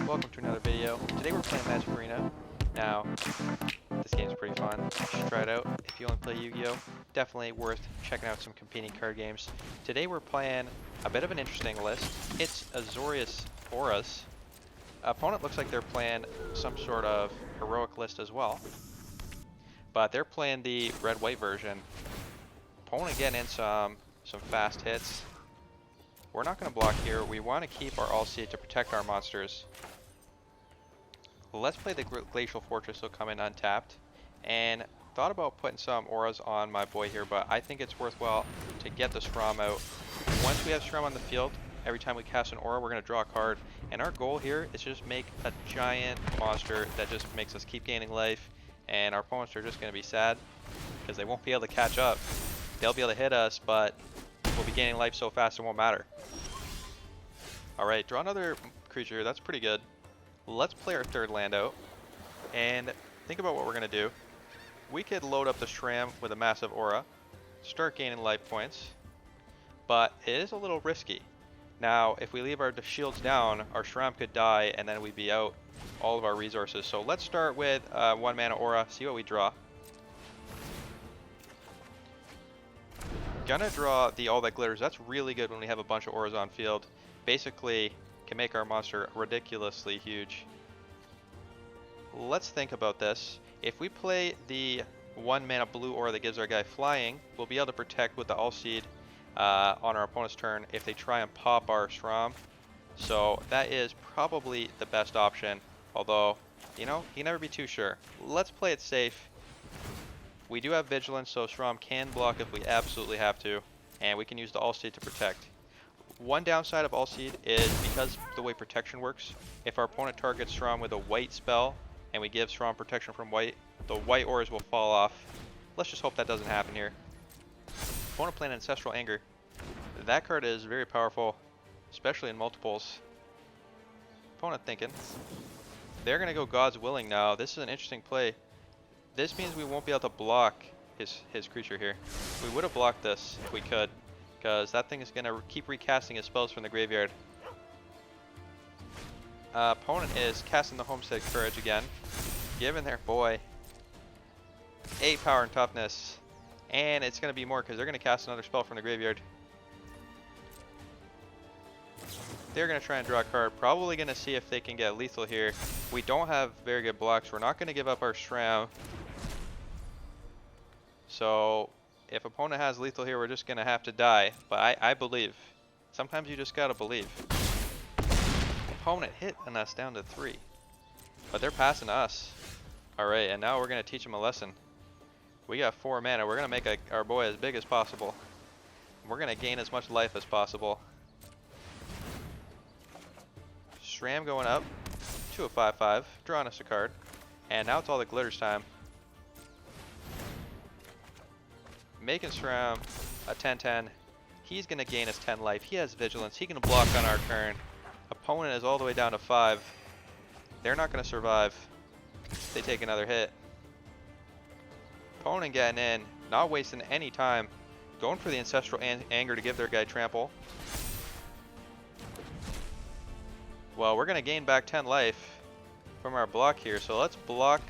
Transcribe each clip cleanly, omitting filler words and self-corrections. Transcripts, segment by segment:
Welcome to another video. Today we're playing Magic Arena. Now, this game's pretty fun. You should try it out. If you only play Yu-Gi-Oh, definitely worth checking out some competing card games. Today we're playing a bit of an interesting list. It's Azorius Auras. Opponent looks like they're playing some sort of heroic list as well, but they're playing the red-white version. Opponent getting in some fast hits. We're not going to block here. We want to keep our all-seed to protect our monsters. Let's play the Glacial Fortress. Will come in untapped. And thought about putting some auras on my boy here, but I think it's worthwhile to get the Strom out. Once we have Strom on the field, every time we cast an aura, we're going to draw a card. And our goal here is to just make a giant monster that just makes us keep gaining life. And our opponents are just going to be sad because they won't be able to catch up. They'll be able to hit us, but we'll be gaining life so fast it won't matter. Alright, draw another creature. That's pretty good. Let's play our third land out. And think about what we're going to do. We could load up the Shram with a massive aura. Start gaining life points. But it is a little risky. Now, if we leave our shields down, our Shram could die and then we'd be out all of our resources. So let's start with 1 mana aura, see what we draw. Gonna draw the All That Glitters. That's really good when we have a bunch of auras on field. Basically, can make our monster ridiculously huge. Let's think about this. If we play the 1 mana blue aura that gives our guy flying, we'll be able to protect with the All Seed on our opponent's turn if they try and pop our Strom. So that is probably the best option. Although, you know, you can never be too sure. Let's play it safe. We do have Vigilance, so Strom can block if we absolutely have to. And we can use the All Seed to protect. One downside of All Seed is because the way protection works, if our opponent targets Strom with a white spell and we give Strom protection from white, the white auras will fall off. Let's just hope that doesn't happen here. Opponent playing Ancestral Anger. That card is very powerful, especially in multiples. Opponent thinking. They're going to go God's Willing now. This is an interesting play. This means we won't be able to block his creature here. We would have blocked this if we could, because that thing is going to keep recasting his spells from the graveyard. Opponent is casting the Homestead Courage again, giving their boy 8 power and toughness, and it's going to be more because they're going to cast another spell from the graveyard. They're going to try and draw a card, probably going to see if they can get lethal here. We don't have very good blocks. We're not going to give up our Shram. So if opponent has lethal here, we're just going to have to die. But I believe. Sometimes you just got to believe. Opponent hitting us down to 3. But they're passing us. Alright, and now we're going to teach them a lesson. We got 4 mana. We're going to make our boy as big as possible. We're going to gain as much life as possible. Shram going up to a 5/5. Drawing us a card. And now it's all the glitters time. Making Strom a 10/10. He's going to gain us 10 life. He has Vigilance. He can block on our turn. Opponent is all the way down to 5. They're not going to survive. They take another hit. Opponent getting in. Not wasting any time. Going for the Ancestral Anger to give their guy trample. Well, we're going to gain back 10 life from our block here. So let's block.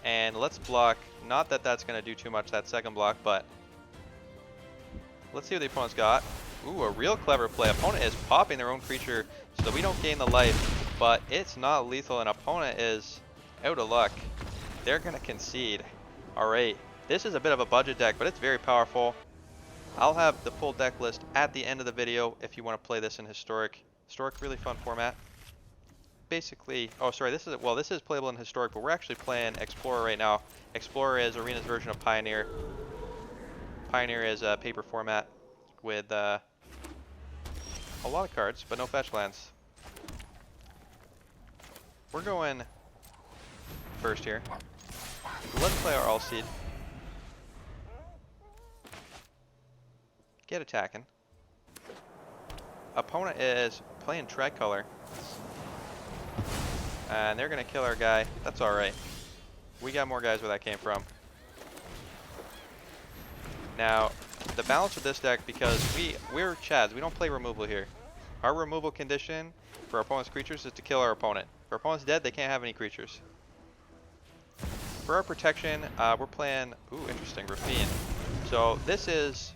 And let's block. Not that that's going to do too much, that second block, but let's see what the opponent's got. Ooh, a real clever play. Opponent is popping their own creature so that we don't gain the life, but it's not lethal, and opponent is out of luck. They're going to concede. Alright, this is a bit of a budget deck, but it's very powerful. I'll have the full deck list at the end of the video if you want to play this in Historic. Historic, really fun format. Basically, oh sorry, this is playable in Historic, but we're actually playing Explorer right now. Explorer is Arena's version of Pioneer. Pioneer is a paper format with a lot of cards, but no fetch lands. We're going first here. Let's play our All Seed. Get attacking. Opponent is playing Tricolor. And they're going to kill our guy. That's alright. We got more guys where that came from. Now, the balance of this deck, because we're Chads, we don't play removal here. Our removal condition for our opponent's creatures is to kill our opponent. If our opponent's dead, they can't have any creatures. For our protection, we're playing, ooh, interesting, Rafine. So this is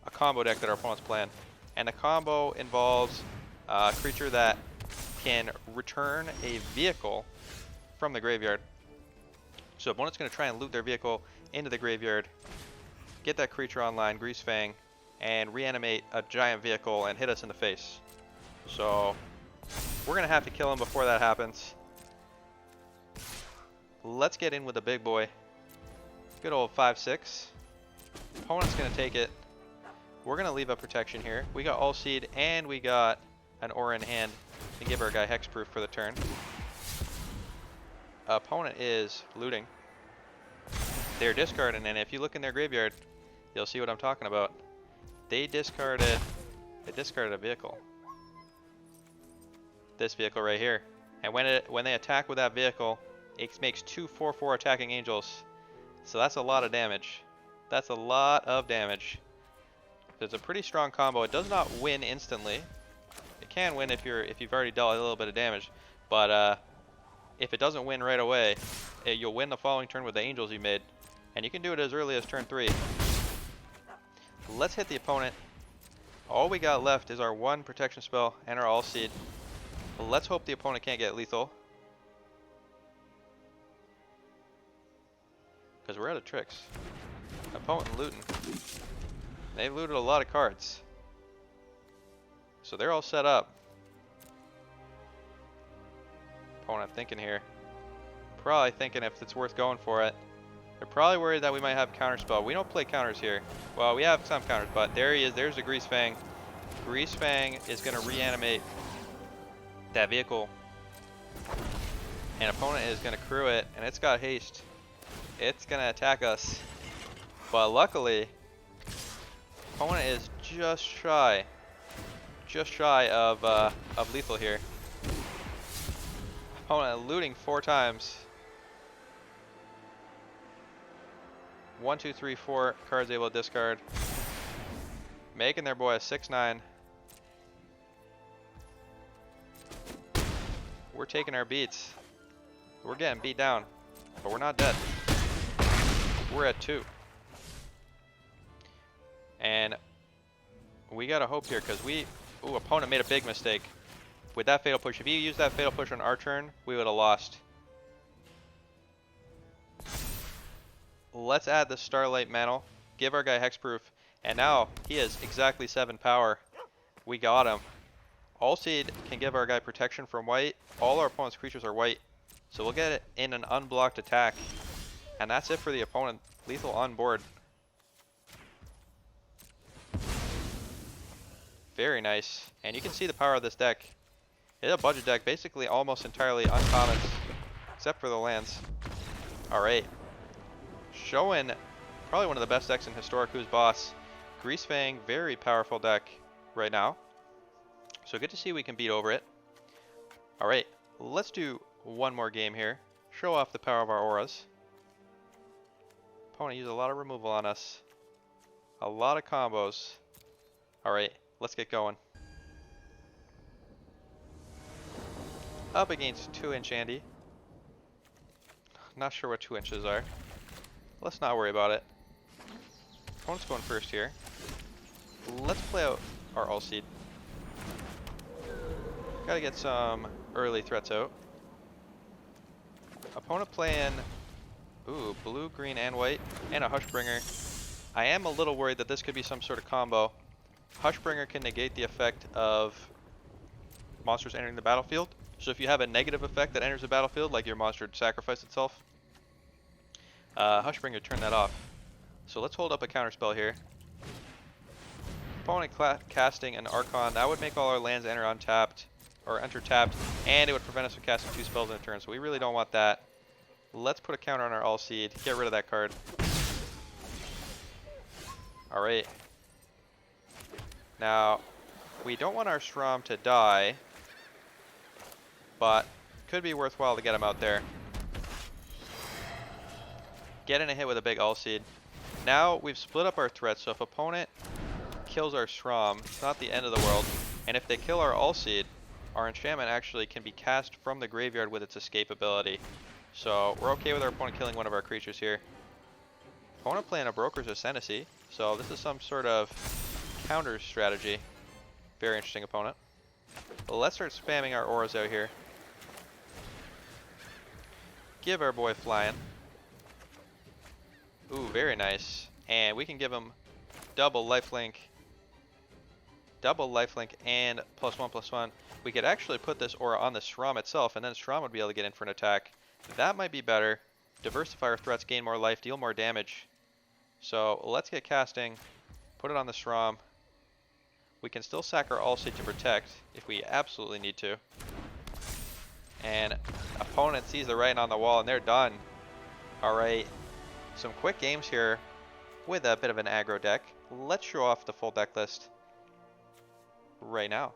a combo deck that our opponent's playing. And the combo involves a creature that can return a vehicle from the graveyard. So opponent's going to try and loot their vehicle into the graveyard, get that creature online, Grease Fang, and reanimate a giant vehicle and hit us in the face. So we're going to have to kill him before that happens. Let's get in with the big boy. Good old 5/6. Opponent's going to take it. We're going to leave a protection here. We got All Seed and we got an aura in hand to give our guy hexproof for the turn. Opponent is looting. They're discarding, and if you look in their graveyard, you'll see what I'm talking about. They discarded a vehicle. This vehicle right here. And when they attack with that vehicle, it makes 2 4/4 attacking angels. So that's a lot of damage. That's a lot of damage. It's a pretty strong combo. It does not win instantly. It can win if you've already dealt a little bit of damage, but if it doesn't win right away, you'll win the following turn with the angels you made, and you can do it as early as turn 3. Let's hit the opponent. All we got left is our 1 protection spell and our All Seed. Let's hope the opponent can't get lethal, because we're out of tricks. Opponent looting. They looted a lot of cards, so they're all set up. Opponent thinking here. Probably thinking if it's worth going for it. They're probably worried that we might have counterspell. We don't play counters here. Well, we have some counters, but there he is. There's a Grease Fang. Grease Fang is going to reanimate that vehicle. And opponent is going to crew it, and it's got haste. It's going to attack us. But luckily, opponent is just shy of lethal here. Opponent looting 4 times. 1, 2, 3, 4 cards able to discard. Making their boy a 6/9. We're taking our beats. We're getting beat down, but we're not dead. We're at 2. And we gotta hope here, because ooh, opponent made a big mistake with that fatal push. If he used that fatal push on our turn, we would have lost. Let's add the Starlight Mantle, give our guy hexproof, and now he has exactly 7 power. We got him. All Seed can give our guy protection from white. All our opponent's creatures are white, so we'll get it in an unblocked attack. And that's it for the opponent. Lethal on board. Very nice. And you can see the power of this deck. It's a budget deck, basically almost entirely uncommons, except for the lands. Alright. Showing probably one of the best decks in Historic Who's Boss. Grease Fang, very powerful deck right now. So good to see we can beat over it. Alright, let's do one more game here. Show off the power of our auras. Opponent used a lot of removal on us. A lot of combos. Alright, let's get going. Up against 2-inch Andy. Not sure what 2 inches are. Let's not worry about it. Opponent's going first here. Let's play out our All Seed. Gotta get some early threats out. Opponent playing, ooh, blue, green, and white, and a Hushbringer. I am a little worried that this could be some sort of combo. Hushbringer can negate the effect of monsters entering the battlefield. So if you have a negative effect that enters the battlefield, like your monster sacrificed itself, Hushbringer turn that off. So let's hold up a counterspell here. Opponent casting an Archon, that would make all our lands enter untapped, or enter tapped, and it would prevent us from casting 2 spells in a turn, so we really don't want that. Let's put a counter on our All Seed, get rid of that card. Alright. Now, we don't want our Strom to die, but could be worthwhile to get him out there. Getting a hit with a big All Seed. Now we've split up our threats, so if opponent kills our Strom, it's not the end of the world. And if they kill our All Seed, our enchantment actually can be cast from the graveyard with its escape ability. So we're okay with our opponent killing one of our creatures here. Opponent playing a Broker's Ascendancy, so this is some sort of counter strategy. Very interesting opponent. Let's start spamming our auras out here. Give our boy flying. Ooh, very nice. And we can give him double lifelink. Double lifelink and +1/+1. We could actually put this aura on the Shram itself, and then Shram would be able to get in for an attack. That might be better. Diversify our threats, gain more life, deal more damage. So let's get casting. Put it on the Shram. We can still sack our All-Seed to protect if we absolutely need to. And opponent sees the writing on the wall and they're done. Alright, some quick games here with a bit of an aggro deck. Let's show off the full deck list right now.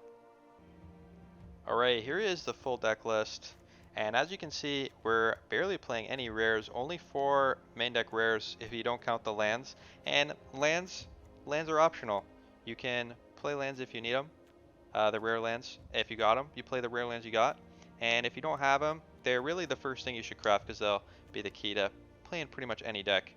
Alright, here is the full deck list. And as you can see, we're barely playing any rares, only 4 main deck rares if you don't count the lands. And lands are optional. You can play lands if you need them, the rare lands. If you got them, you play the rare lands you got. And if you don't have them, they're really the first thing you should craft because they'll be the key to playing pretty much any deck.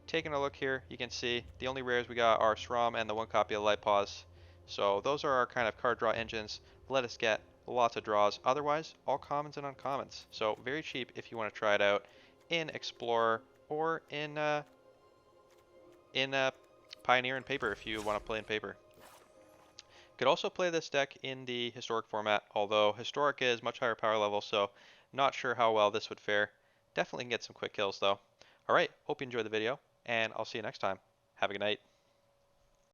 Taking a look here, you can see the only rares we got are Shram and the 1 copy of Light Pause. So those are our kind of card draw engines. Let us get lots of draws. Otherwise, all commons and uncommons. So very cheap if you want to try it out in Explorer or in Pioneer and Paper if you want to play in Paper. Could also play this deck in the Historic format, although Historic is much higher power level, so not sure how well this would fare. Definitely can get some quick kills though. Alright, hope you enjoyed the video, and I'll see you next time. Have a good night.